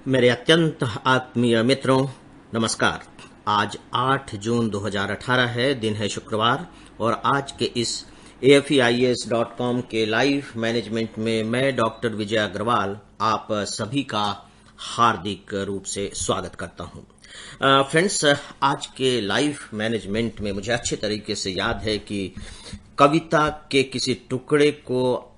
मेरे अत्यंत आत्मीय मित्रों, नमस्कार। आज 8 जून 2018 है, दिन है शुक्रवार, और आज के इस AFEIAS.com के लाइव मैनेजमेंट में मैं डॉक्टर विजय अग्रवाल आप सभी का हार्दिक रूप से स्वागत करता हूं। फ्रेंड्स, आज के लाइव मैनेजमेंट में मुझे अच्छे तरीके से याद है कि कविता के किसी टुकड़े को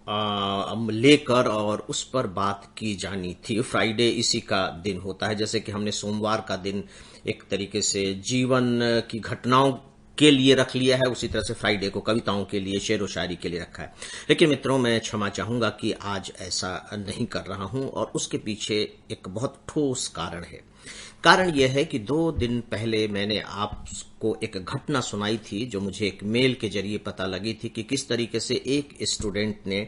लेकर और उस पर बात की जानी थी। फ्राइडे इसी का दिन होता है, जैसे कि हमने सोमवार का दिन एक तरीके से जीवन की घटनाओं के लिए रख लिया है, उसी तरह से फ्राइडे को कविताओं के लिए, शेर व शायरी के लिए रखा है। लेकिन मित्रों, मैं क्षमा चाहूंगा कि आज ऐसा नहीं कर रहा हूं, और उसके पीछे एक बहुत ठोस कारण है। कारण यह है कि 2 दिन पहले मैंने आपको एक घटना सुनाई थी जो मुझे एक मेल के जरिए पता लगी थी कि किस तरीके से एक स्टूडेंट ने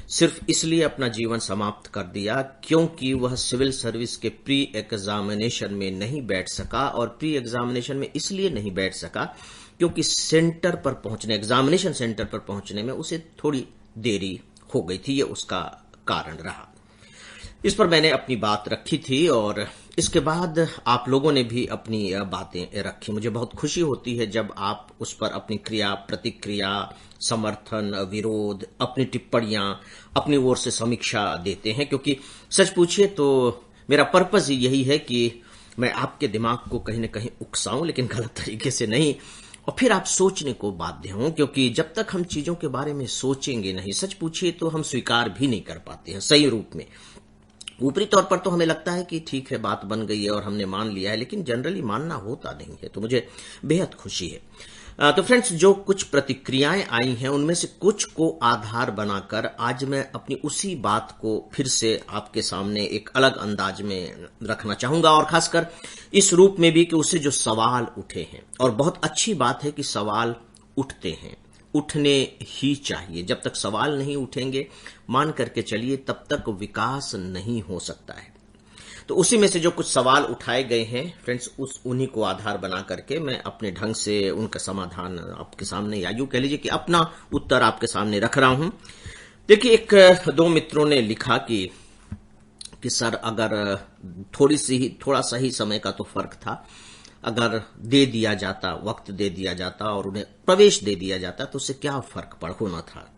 सिर्फ इसलिए अपना जीवन समाप्त कर दिया क्योंकि वह सिविल सर्विस के प्री एग्जामिनेशन में नहीं बैठ सका। और प्री एग्जामिनेशन में इसलिए नहीं बैठ सका क्योंकि सेंटर पर पहुंचने, एग्जामिनेशन सेंटर पर पहुंचने में उसे थोड़ी देरी हो गई थी। ये उसका कारण रहा। इस पर मैंने अपनी बात रखी थी और इसके बाद आप लोगों ने भी अपनी बातें रखी। मुझे बहुत खुशी होती है जब आप उस पर अपनी क्रिया, प्रतिक्रिया, समर्थन, विरोध, अपनी टिप्पणियां, अपनी ओर से समीक्षा देते हैं, क्योंकि सच पूछिए तो मेरा पर्पस यही है कि मैं आपके दिमाग को कहीं न कहीं उकसाऊं, लेकिन गलत तरीके से नहीं, और फिर आप सोचने को बाध्य हों, क्योंकि जब तक हम चीजों के बारे में सोचेंगे नहीं, सच पूछिए तो हम स्वीकार भी नहीं कर पाते हैं सही रूप में। ऊपरी तौर पर तो हमें लगता है कि ठीक है, बात बन गई है और हमने मान लिया है, लेकिन जनरली मानना होता नहीं है। तो मुझे बेहद खुशी है। तो फ्रेंड्स, जो कुछ प्रतिक्रियाएं आई हैं उनमें से कुछ को आधार बनाकर आज मैं अपनी उसी बात को फिर से आपके सामने एक अलग अंदाज में रखना चाहूंगा, और खासकर इस रूप में भी कि उससे जो सवाल उठे हैं, और बहुत अच्छी बात है कि सवाल उठते हैं, उठने ही चाहिए। जब तक सवाल नहीं उठेंगे, मान करके चलिए, तब तक विकास नहीं हो सकता है। तो उसी में से जो कुछ सवाल उठाए गए हैं फ्रेंड्स, उन्हीं को आधार बना करके मैं अपने ढंग से उनका समाधान आपके सामने, या यूं कह लीजिए कि अपना उत्तर आपके सामने रख रहा हूं। देखिए, 2 मित्रों ने लिखा कि सर, अगर थोड़ा सा ही समय का तो फर्क था, अगर दे दिया जाता, वक्त दे दिया जाता और उन्हें प्रवेश दे दिया जाता तो उससे क्या फर्क होना था।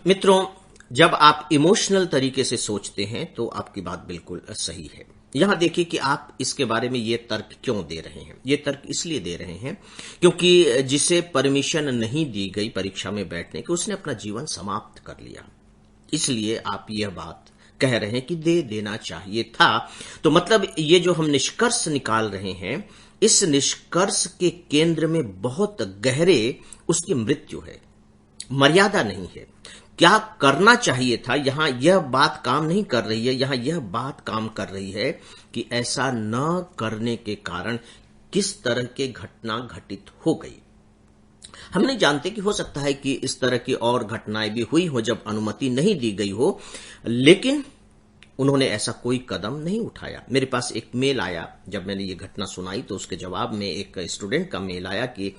मित्रों, जब आप इमोशनल तरीके से सोचते हैं तो आपकी बात बिल्कुल सही है। यहां देखिए कि आप इसके बारे में ये तर्क क्यों दे रहे हैं। ये तर्क इसलिए दे रहे हैं क्योंकि जिसे परमिशन नहीं दी गई परीक्षा में बैठने की, उसने अपना जीवन समाप्त कर लिया। इसलिए आप यह बात कह रहे हैं कि दे देना चाहिए था। तो मतलब ये जो हम निष्कर्ष निकाल रहे हैं, इस निष्कर्ष के केंद्र में बहुत गहरे उसकी मृत्यु है, मर्यादा नहीं है। क्या करना चाहिए था, यहां यह बात काम नहीं कर रही है। यहां यह बात काम कर रही है कि ऐसा न करने के कारण किस तरह की घटना घटित हो गई। हम नहीं जानते कि हो सकता है कि इस तरह की और घटनाएं भी हुई हो जब अनुमति नहीं दी गई हो, लेकिन उन्होंने ऐसा कोई कदम नहीं उठाया। मेरे पास एक मेल आया जब मैंने ये घटना सुनाई, तो उसके जवाब में एक स्टूडेंट का मेल आया कि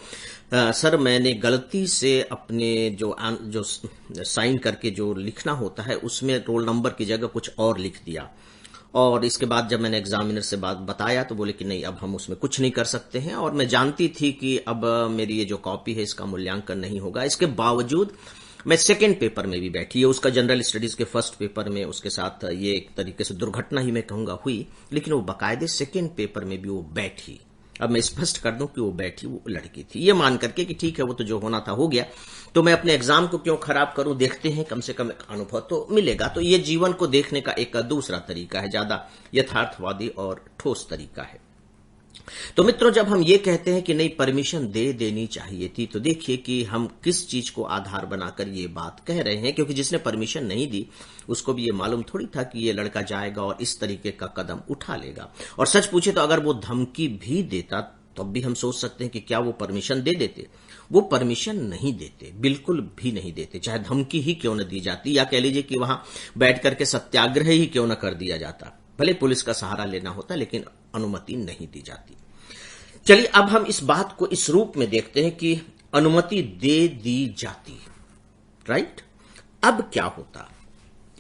सर, मैंने गलती से अपने जो साइन करके जो लिखना होता है उसमें रोल नंबर की जगह कुछ और लिख दिया, और इसके बाद जब मैंने एग्जामिनर से बात बताया तो बोले कि नहीं, अब हम उसमें कुछ नहीं कर सकते हैं। और मैं जानती थी कि अब मेरी ये जो कॉपी है इसका मूल्यांकन नहीं होगा। इसके बावजूद मैं सेकेंड पेपर में भी बैठी, ये उसका जनरल स्टडीज के फर्स्ट पेपर में उसके साथ ये एक तरीके से दुर्घटना ही मैं कहूंगा हुई, लेकिन वो बाकायदे सेकेंड पेपर में भी वो बैठी। अब मैं स्पष्ट कर दूं कि वो बैठी, वो लड़की थी, ये मान करके कि ठीक है, वो तो जो होना था हो गया, तो मैं अपने एग्जाम को क्यों खराब करूं, देखते हैं, कम से कम एक अनुभव तो मिलेगा। तो ये जीवन को देखने का एक दूसरा तरीका है, ज्यादा यथार्थवादी और ठोस तरीका है। तो मित्रों, जब हम ये कहते हैं कि नहीं, परमिशन दे देनी चाहिए थी, तो देखिए कि हम किस चीज को आधार बनाकर ये बात कह रहे हैं, क्योंकि जिसने परमिशन नहीं दी उसको भी ये मालूम थोड़ी था कि ये लड़का जाएगा और इस तरीके का कदम उठा लेगा। और सच पूछे तो अगर वो धमकी भी देता तब भी हम सोच सकते हैं कि क्या वो परमिशन दे देते। वो परमिशन नहीं देते, बिल्कुल भी नहीं देते, चाहे धमकी ही क्यों न दी जाती, या कह लीजिए कि वहां बैठ करके सत्याग्रह ही क्यों न कर दिया जाता। भले पुलिस का सहारा लेना होता, लेकिन अनुमति नहीं दी जाती। चलिए, अब हम इस बात को इस रूप में देखते हैं कि अनुमति दे दी जाती, राइट? अब क्या होता,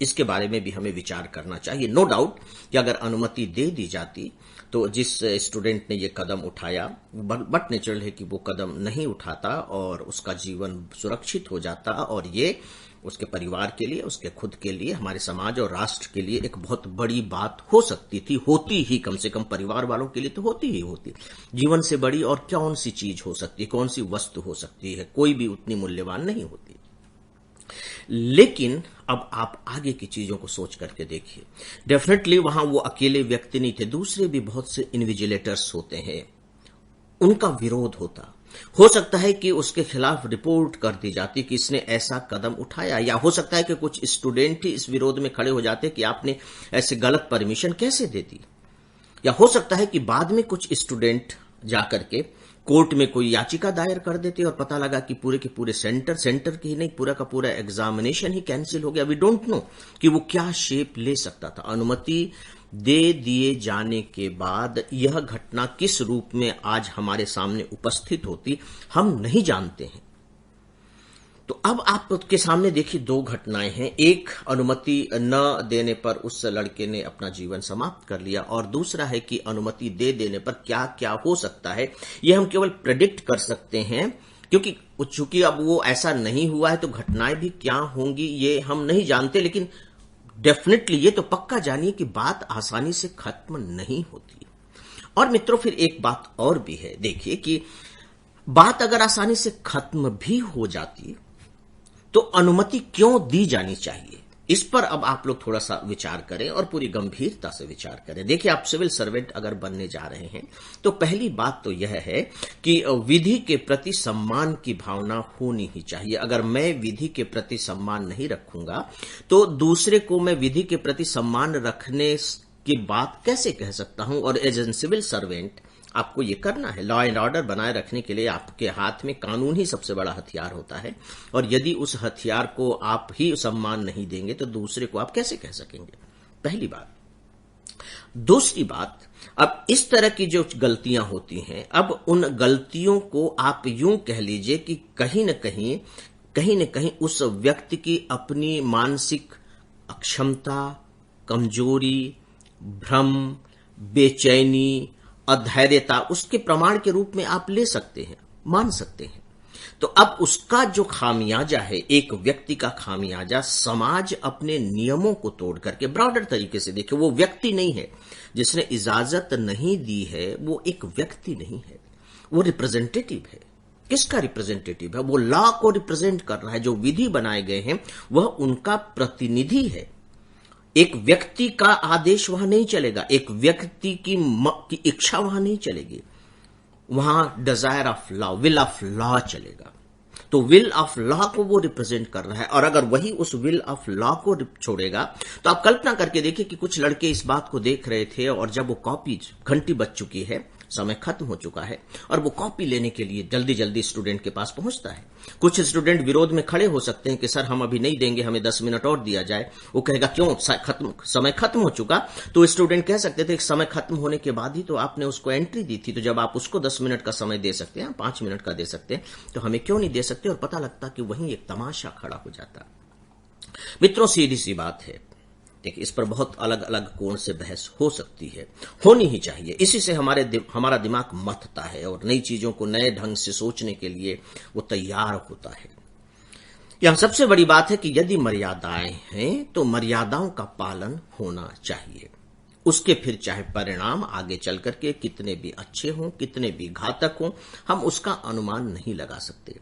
इसके बारे में भी हमें विचार करना चाहिए। नो डाउट कि अगर अनुमति दे दी जाती तो जिस स्टूडेंट ने ये कदम उठाया, बट नेचुरल है कि वो कदम नहीं उठाता और उसका जीवन सुरक्षित हो जाता, और ये उसके परिवार के लिए, उसके खुद के लिए, हमारे समाज और राष्ट्र के लिए एक बहुत बड़ी बात हो सकती थी, होती ही, कम से कम परिवार वालों के लिए तो होती ही होती। जीवन से बड़ी और कौन सी चीज हो सकती है, कौन सी वस्तु हो सकती है, कोई भी उतनी मूल्यवान नहीं होती। लेकिन अब आप आगे की चीजों को सोच करके देखिए। डेफिनेटली वहां वो अकेले व्यक्ति नहीं थे, दूसरे भी बहुत से इन्विजिलेटर्स होते हैं, उनका विरोध होता। हो सकता है कि उसके खिलाफ रिपोर्ट कर दी जाती कि इसने ऐसा कदम उठाया, या हो सकता है कि कुछ स्टूडेंट ही इस विरोध में खड़े हो जाते कि आपने ऐसे गलत परमिशन कैसे दे दी, या हो सकता है कि बाद में कुछ स्टूडेंट जाकर के कोर्ट में कोई याचिका दायर कर देते और पता लगा कि पूरे के पूरे सेंटर की ही नहीं, पूरा का पूरा एग्जामिनेशन ही कैंसिल हो गया। वी डोंट नो कि वो क्या शेप ले सकता था। अनुमति दे दिए जाने के बाद यह घटना किस रूप में आज हमारे सामने उपस्थित होती, हम नहीं जानते हैं। तो अब आपके सामने देखिए दो घटनाएं हैं। एक, अनुमति न देने पर उस लड़के ने अपना जीवन समाप्त कर लिया, और दूसरा है कि अनुमति दे देने पर क्या क्या हो सकता है। यह हम केवल प्रेडिक्ट कर सकते हैं, क्योंकि चूंकि अब वो ऐसा नहीं हुआ है तो घटनाएं भी क्या होंगी ये हम नहीं जानते। लेकिन डेफिनेटली ये तो पक्का जानिए कि बात आसानी से खत्म नहीं होती। और मित्रों, फिर एक बात और भी है, देखिए कि बात अगर आसानी से खत्म भी हो जाती तो अनुमति क्यों दी जानी चाहिए, इस पर अब आप लोग थोड़ा सा विचार करें और पूरी गंभीरता से विचार करें। देखिए, आप सिविल सर्वेंट अगर बनने जा रहे हैं तो पहली बात तो यह है कि विधि के प्रति सम्मान की भावना होनी ही चाहिए। अगर मैं विधि के प्रति सम्मान नहीं रखूंगा तो दूसरे को मैं विधि के प्रति सम्मान रखने की बात कैसे कह सकता हूं। और एज एन सिविल सर्वेंट आपको ये करना है। लॉ एंड ऑर्डर बनाए रखने के लिए आपके हाथ में कानून ही सबसे बड़ा हथियार होता है, और यदि उस हथियार को आप ही सम्मान नहीं देंगे तो दूसरे को आप कैसे कह सकेंगे, पहली बात। दूसरी बात, अब इस तरह की जो गलतियां होती हैं, अब उन गलतियों को आप यूं कह लीजिए कि कहीं न कहीं उस व्यक्ति की अपनी मानसिक अक्षमता, कमजोरी, भ्रम, बेचैनी, अधैर्यता, उसके प्रमाण के रूप में आप ले सकते हैं, मान सकते हैं। तो अब उसका जो खामियाजा है, एक व्यक्ति का खामियाजा, समाज अपने नियमों को तोड़ करके, ब्रॉडर तरीके से देखे, वो व्यक्ति नहीं है जिसने इजाजत नहीं दी है, वो एक व्यक्ति नहीं है, वो रिप्रेजेंटेटिव है। किसका रिप्रेजेंटेटिव है? वो लॉ को रिप्रेजेंट कर रहा है। जो विधि बनाए गए हैं वह उनका प्रतिनिधि है। एक व्यक्ति का आदेश वहां नहीं चलेगा, एक व्यक्ति की इच्छा वहां नहीं चलेगी, वहां desire of law, will of law चलेगा। तो विल ऑफ लॉ को वो रिप्रेजेंट कर रहा है, और अगर वही उस विल ऑफ लॉ को छोड़ेगा तो आप कल्पना करके देखिए कि कुछ लड़के इस बात को देख रहे थे, और जब वो कॉपी, घंटी बज चुकी है, समय खत्म हो चुका है, और वो कॉपी लेने के लिए जल्दी जल्दी स्टूडेंट के पास पहुंचता है। कुछ स्टूडेंट विरोध में खड़े हो सकते हैं कि सर हम अभी नहीं देंगे, हमें 10 मिनट और दिया जाए। वो कहेगा क्यों, समय खत्म हो चुका। तो स्टूडेंट कह सकते थे समय खत्म होने के बाद ही तो आपने उसको एंट्री दी थी, तो जब आप उसको 10 मिनट का समय दे सकते हैं, 5 मिनट का दे सकते हैं, तो हमें क्यों नहीं दे सकते। और पता लगता कि वहीं एक तमाशा खड़ा हो जाता। मित्रों, सीधी सी बात है, देखिए इस पर बहुत अलग अलग कोण से बहस हो सकती है, होनी ही चाहिए। इसी से हमारा दिमाग मथता है और नई चीजों को नए ढंग से सोचने के लिए वो तैयार होता है। यहां सबसे बड़ी बात है कि यदि मर्यादाएं हैं तो मर्यादाओं का पालन होना चाहिए। उसके फिर चाहे परिणाम आगे चल करके कितने भी अच्छे हों, कितने भी घातक हों, हम उसका अनुमान नहीं लगा सकते।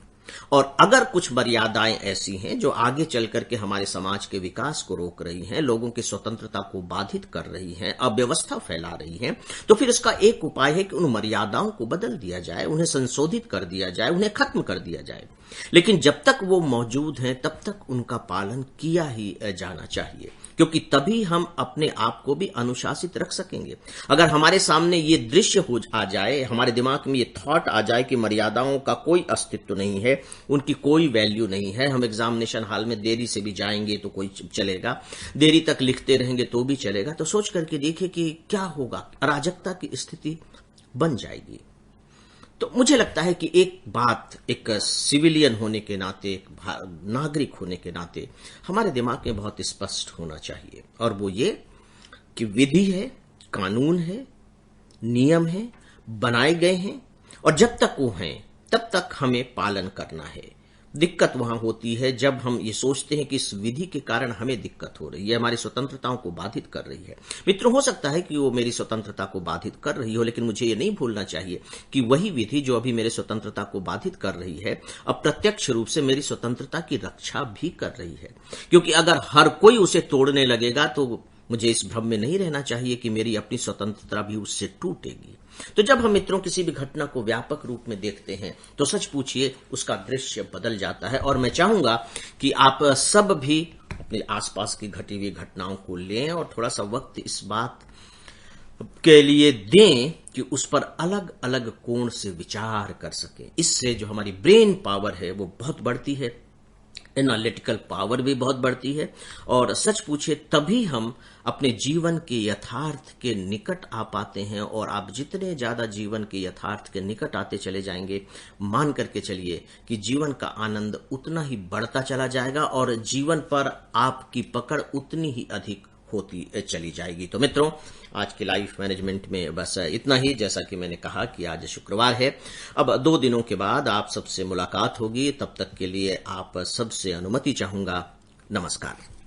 और अगर कुछ मर्यादाएं ऐसी हैं जो आगे चल करके हमारे समाज के विकास को रोक रही हैं, लोगों की स्वतंत्रता को बाधित कर रही हैं, अव्यवस्था फैला रही हैं, तो फिर इसका एक उपाय है कि उन मर्यादाओं को बदल दिया जाए, उन्हें संशोधित कर दिया जाए, उन्हें खत्म कर दिया जाए। लेकिन जब तक वो मौजूद हैं तब तक उनका पालन किया ही जाना चाहिए, क्योंकि तभी हम अपने आप को भी अनुशासित रख सकेंगे। अगर हमारे सामने ये दृश्य हो आ जाए, हमारे दिमाग में ये थॉट आ जाए कि मर्यादाओं का कोई अस्तित्व नहीं है, उनकी कोई वैल्यू नहीं है, हम एग्जामिनेशन हॉल में देरी से भी जाएंगे तो कोई चलेगा, देरी तक लिखते रहेंगे तो भी चलेगा, तो सोच करके देखिए कि क्या होगा, अराजकता की स्थिति बन जाएगी। तो मुझे लगता है कि एक बात, एक सिविलियन होने के नाते, एक नागरिक होने के नाते हमारे दिमाग में बहुत स्पष्ट होना चाहिए, और वो ये कि विधि है, कानून है, नियम है, बनाए गए हैं, और जब तक वो हैं तब तक हमें पालन करना है। दिक्कत वहां होती है जब हम ये सोचते हैं कि इस विधि के कारण हमें दिक्कत हो रही है, हमारी स्वतंत्रताओं को बाधित कर रही है। मित्रों, हो सकता है कि वो मेरी स्वतंत्रता को बाधित कर रही हो, लेकिन मुझे ये नहीं भूलना चाहिए कि वही विधि जो अभी मेरी स्वतंत्रता को बाधित कर रही है, अप्रत्यक्ष रूप से मेरी स्वतंत्रता की रक्षा भी कर रही है। क्योंकि अगर हर कोई उसे तोड़ने लगेगा तो मुझे इस भ्रम में नहीं रहना चाहिए कि मेरी अपनी स्वतंत्रता भी उससे टूटेगी। तो जब हम मित्रों किसी भी घटना को व्यापक रूप में देखते हैं तो सच पूछिए उसका दृश्य बदल जाता है, और मैं चाहूंगा कि आप सब भी अपने आसपास की घटी हुई घटनाओं को लें और थोड़ा सा वक्त इस बात के लिए दें कि उस पर अलग अलग कोण से विचार कर सकें। इससे जो हमारी ब्रेन पावर है वो बहुत बढ़ती है, एनालिटिकल पावर भी बहुत बढ़ती है, और सच पूछे तभी हम अपने जीवन के यथार्थ के निकट आ पाते हैं। और आप जितने ज्यादा जीवन के यथार्थ के निकट आते चले जाएंगे, मान करके चलिए कि जीवन का आनंद उतना ही बढ़ता चला जाएगा और जीवन पर आपकी पकड़ उतनी ही अधिक होती चली जाएगी। तो मित्रों, आज की लाइफ मैनेजमेंट में बस इतना ही। जैसा कि मैंने कहा कि आज शुक्रवार है, अब 2 दिनों के बाद आप सबसे मुलाकात होगी। तब तक के लिए आप सबसे अनुमति चाहूंगा। नमस्कार।